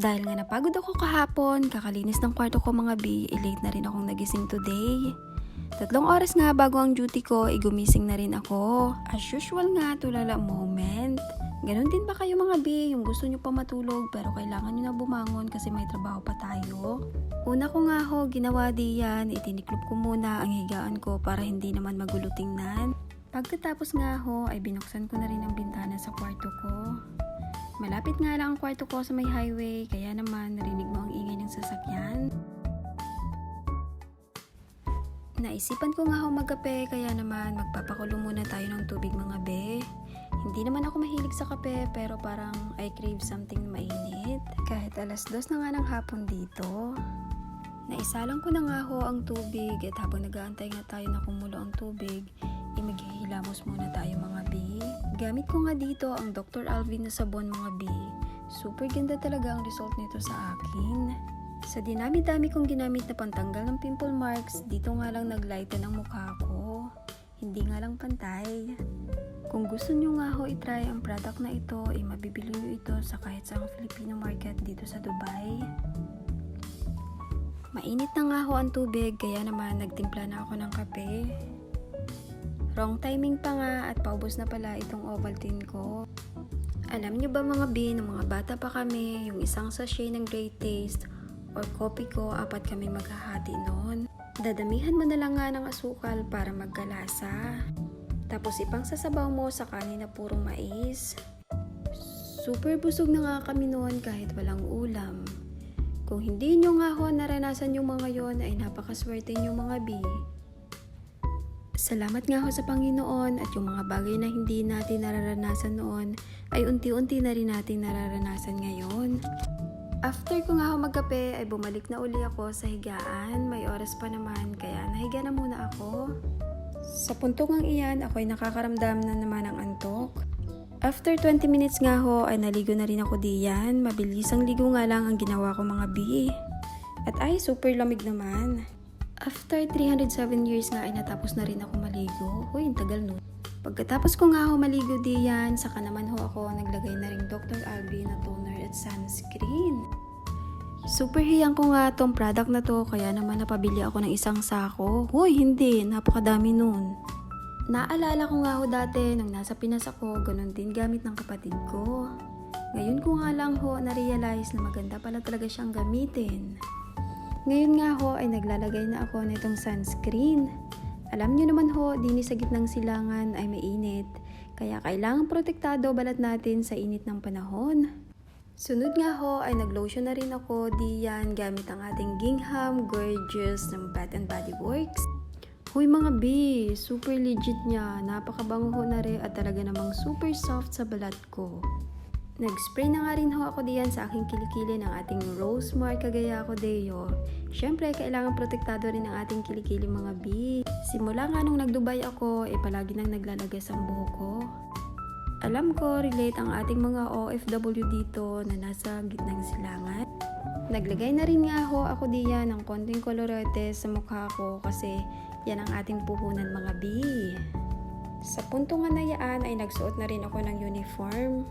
Dahil nga napagod ako kahapon, kakalinis ng kwarto ko mga B, late na rin akong nagising today. 3 oras nga bago ang duty ko, gumising na rin ako. As usual nga, tulala moment. Ganon din ba kayo mga B, yung gusto nyo pa matulog pero kailangan nyo na bumangon kasi may trabaho pa tayo? Una ko nga ho, ginawa diyan, itiniklop ko muna ang higaan ko para hindi naman magulo tingnan. Pagkatapos nga ho, ay binuksan ko na rin ang bintana sa kwarto ko. Malapit nga lang ang kwarto ko sa may highway, kaya naman narinig mo ang ingay ng sasakyan. Naisipan ko nga ho magkape, kaya naman magpapakulo muna tayo ng tubig mga be. Hindi naman ako mahilig sa kape, pero parang I crave something mainit. Kahit 2:00 na nga ng hapon dito. Naisalang ko na nga ho ang tubig at habang nag-aantay nga tayo na kumulo ang tubig, maghihilamos muna tayo mga B. Gamit ko nga dito ang Dr. Alvin na sabon mga B. Super ganda talaga ang result nito sa akin. Sa dinami-dami kong ginamit na pantanggal ng pimple marks, dito nga lang naglighten ang mukha ko. Hindi nga lang pantay. Kung gusto nyo nga ho itry ang product na ito, mabibili nyo ito sa kahit saang Filipino market dito sa Dubai. Mainit na nga ho ang tubig, kaya naman nagtimpla na ako ng kape. Wrong timing pa nga at paubos na pala itong Ovaltine ko. Alam nyo ba mga B, nung mga bata pa kami, yung isang sachet ng Great Taste or coffee ko, 4 kami maghahati noon. Dadamihan mo na lang nga ng asukal para magkalasa. Tapos ipang sasabaw mo sa kanin na purong mais. Super busog na nga kami noon kahit walang ulam. Kung hindi nyo nga ho naranasan yung mga yon, ay napakaswerte nyo mga B. Salamat nga ho sa Panginoon at yung mga bagay na hindi natin nararanasan noon ay unti-unti na rin natin nararanasan ngayon. After ko nga ho magkape ay bumalik na uli ako sa higaan. May oras pa naman kaya nahiga na muna ako. Sa puntong iyan ako ay nakakaramdam na naman ng antok. After 20 minutes nga ho ay naligo na rin ako diyan. Mabilisang ligo nga lang ang ginawa ko mga B. At ay super lamig naman. After 307 years nga ay natapos na rin ako maligo. Uy, ang tagal no. Pagkatapos ko nga ho maligo diyan, saka naman ho ako naglagay na rin Dr. Alvin na toner at sunscreen. Super hiyang ko nga tong product na to, kaya naman napabili ako ng isang sako. Hoy, hindi, napakadami nun. Naalala ko nga ho dati nung nasa Pinas ako, ganun din gamit ng kapatid ko. Ngayon ko nga lang ho na-realize na maganda pala talaga siyang gamitin. Ngayon nga ho ay naglalagay na ako nitong sunscreen. Alam nyo naman ho, dini sa gitnang silangan ay mainit, kaya kailangang protektado balat natin sa init ng panahon. Sunod nga ho ay naglotion na rin ako diyan gamit ang ating Gingham Gorgeous ng Bath and Body Works. Huy mga B, super legit niya, napakabango ho na rin at talaga namang super soft sa balat ko. Nag-spray na nga rin ho ako diyan sa aking kilikili ng ating Rosemart Cagayaco Deo. Siyempre, kailangan protektado rin ang ating kilikili mga B. Simula nga nung nag-Dubai ako, palagi nang naglalagas ang buhok ko. Alam ko, relate ang ating mga OFW dito na nasa gitnang silangan. Naglagay na rin nga ho ako diyan ng konting kolorete sa mukha ko kasi yan ang ating puhunan mga B. Sa punto nga na yaan ay nagsuot na rin ako ng uniform.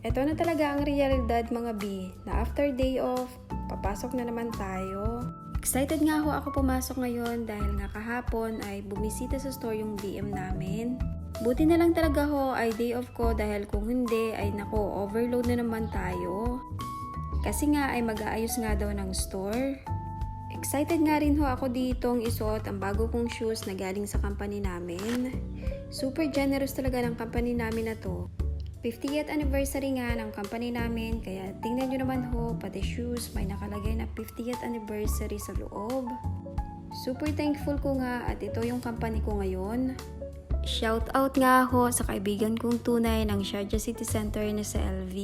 Ito na talaga ang realidad mga B, na after day off, papasok na naman tayo. Excited nga ho ako pumasok ngayon dahil nga kahapon ay bumisita sa store yung BM namin. Buti na lang talaga ho ay day off ko dahil kung hindi ay nako overload na naman tayo. Kasi nga ay mag-aayos nga daw ng store. Excited nga rin ho ako ditong isuot ang bago kong shoes na galing sa company namin. Super generous talaga ng company namin na to. 50th anniversary nga ng company namin, kaya tingnan nyo naman ho, pati shoes may nakalagay na 50th anniversary sa loob. Super thankful ko nga at ito yung company ko ngayon. Shout out nga ho sa kaibigan kong tunay ng Sharjah City Center na sa LV.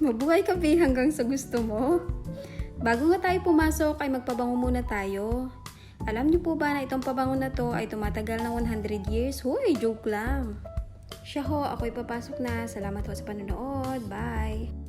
Mabuhay ka B hanggang sa gusto mo. Bago nga tayo pumasok ay magpabango muna tayo. Alam niyo po ba na itong pabango na to ay tumatagal ng 100 years? Hoy, joke lang. Siya ho, ako'y papasok na. Salamat ho sa panonood. Bye!